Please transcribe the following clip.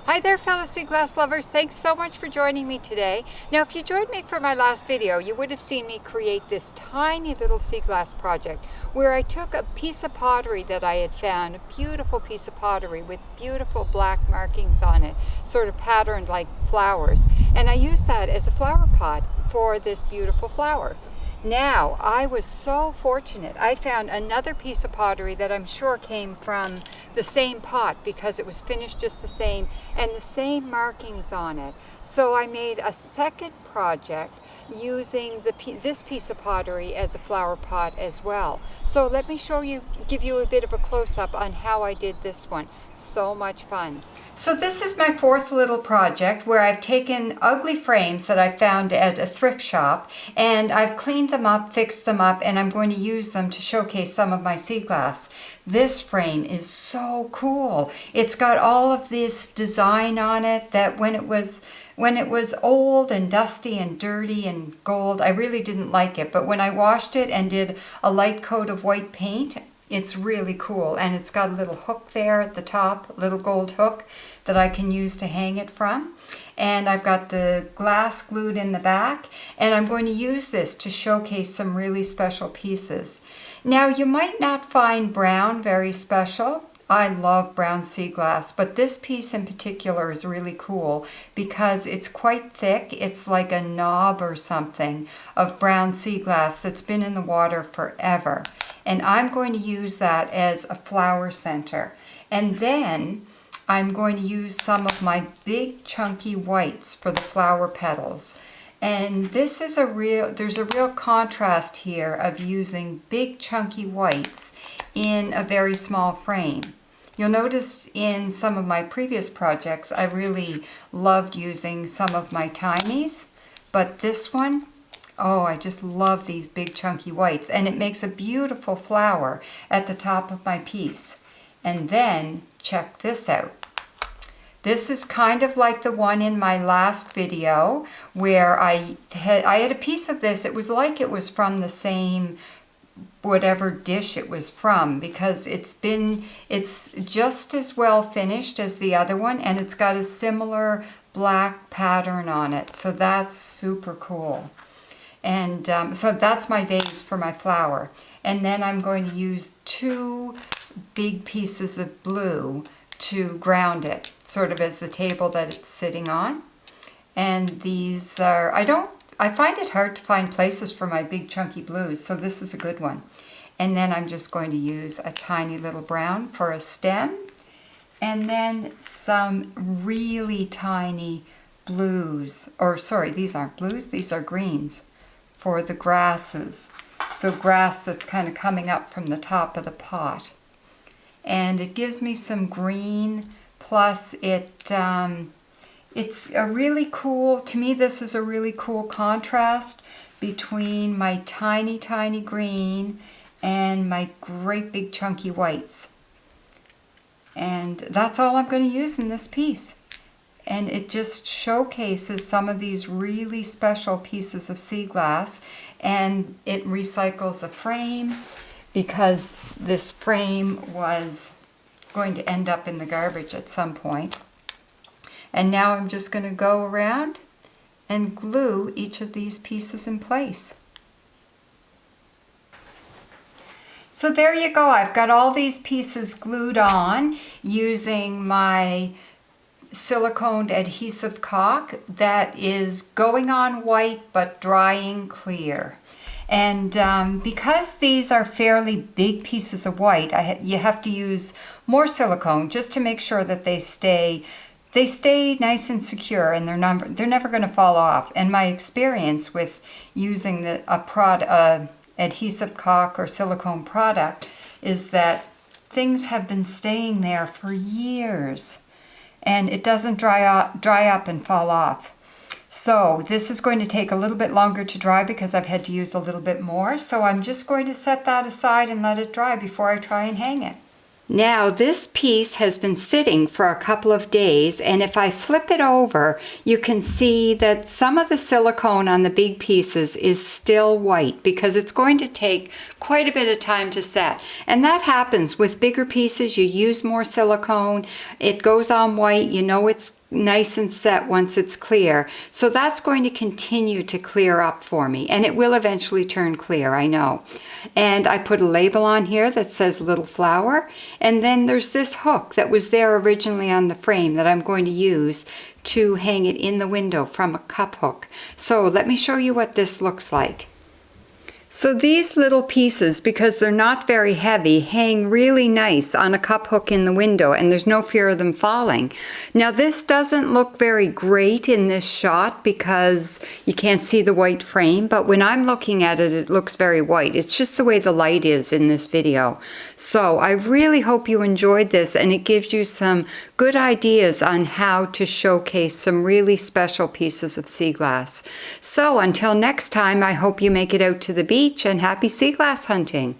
Hi there, fellow sea glass lovers. Thanks so much for joining me today. Now, if you joined me for my last video, you would have seen me create this tiny little sea glass project where I took a piece of pottery that I had found, a beautiful piece of pottery with beautiful black markings on it, sort of patterned like flowers, and I used that as a flower pot for this beautiful flower. Now, I was so fortunate. I found another piece of pottery that I'm sure came from the same pot because it was finished just the same and the same markings on it. So I made a second project using this piece of pottery as a flower pot as well. So let me give you a bit of a close-up on how I did this one. So much fun. So this is my fourth little project where I've taken ugly frames that I found at a thrift shop and I've cleaned them up, fixed them up, and I'm going to use them to showcase some of my sea glass. This frame is so cool. It's got all of this design on it that when it was old and dusty and dirty and gold, I really didn't like it. But when I washed it and did a light coat of white paint, it's really cool. And it's got a little hook there at the top, a little gold hook that I can use to hang it from. And I've got the glass glued in the back, and I'm going to use this to showcase some really special pieces. Now, you might not find brown very special. I love brown sea glass, but this piece in particular is really cool because it's quite thick. It's like a knob or something of brown sea glass that's been in the water forever. And I'm going to use that as a flower center. And then I'm going to use some of my big chunky whites for the flower petals. And this is there's a real contrast here of using big chunky whites in a very small frame. You'll notice in some of my previous projects, I really loved using some of my tinies, but this one, oh, I just love these big chunky whites, and it makes a beautiful flower at the top of my piece. And then check this out. This is kind of like the one in my last video where I had a piece of this. It was like it was from the same whatever dish it was from because it's just as well finished as the other one, and it's got a similar black pattern on it. So that's super cool. And so that's my vase for my flower. And then I'm going to use two big pieces of blue to ground it, sort of as the table that it's sitting on. And these are, I find it hard to find places for my big chunky blues, so this is a good one. And then I'm just going to use a tiny little brown for a stem, and then some really tiny blues, or sorry, these aren't blues, these are greens for the grasses. So grass that's kind of coming up from the top of the pot. And it gives me some green, plus it's a really cool, to me this is a really cool contrast between my tiny, tiny green and my great big chunky whites. And that's all I'm going to use in this piece. And it just showcases some of these really special pieces of sea glass, and it recycles a frame because this frame was going to end up in the garbage at some point. And now I'm just going to go around and glue each of these pieces in place. So there you go. I've got all these pieces glued on using my siliconed adhesive caulk that is going on white but drying clear. And because these are fairly big pieces of white, you have to use more silicone just to make sure that they stay nice and secure, and they're never going to fall off. And my experience with using a adhesive caulk or silicone product is that things have been staying there for years, and it doesn't dry up and fall off. So this is going to take a little bit longer to dry because I've had to use a little bit more. So I'm just going to set that aside and let it dry before I try and hang it. Now this piece has been sitting for a couple of days, and if I flip it over, you can see that some of the silicone on the big pieces is still white because it's going to take quite a bit of time to set. And that happens with bigger pieces. You use more silicone, it goes on white, you know it's nice and set once it's clear. So that's going to continue to clear up for me, and it will eventually turn clear, I know. And I put a label on here that says Little Flower, and then there's this hook that was there originally on the frame that I'm going to use to hang it in the window from a cup hook. So let me show you what this looks like. So these little pieces, because they're not very heavy, hang really nice on a cup hook in the window, and there's no fear of them falling. Now this doesn't look very great in this shot because you can't see the white frame, but when I'm looking at it, it looks very white. It's just the way the light is in this video. So I really hope you enjoyed this, and it gives you some good ideas on how to showcase some really special pieces of sea glass. So until next time, I hope you make it out to the beach, and happy sea glass hunting!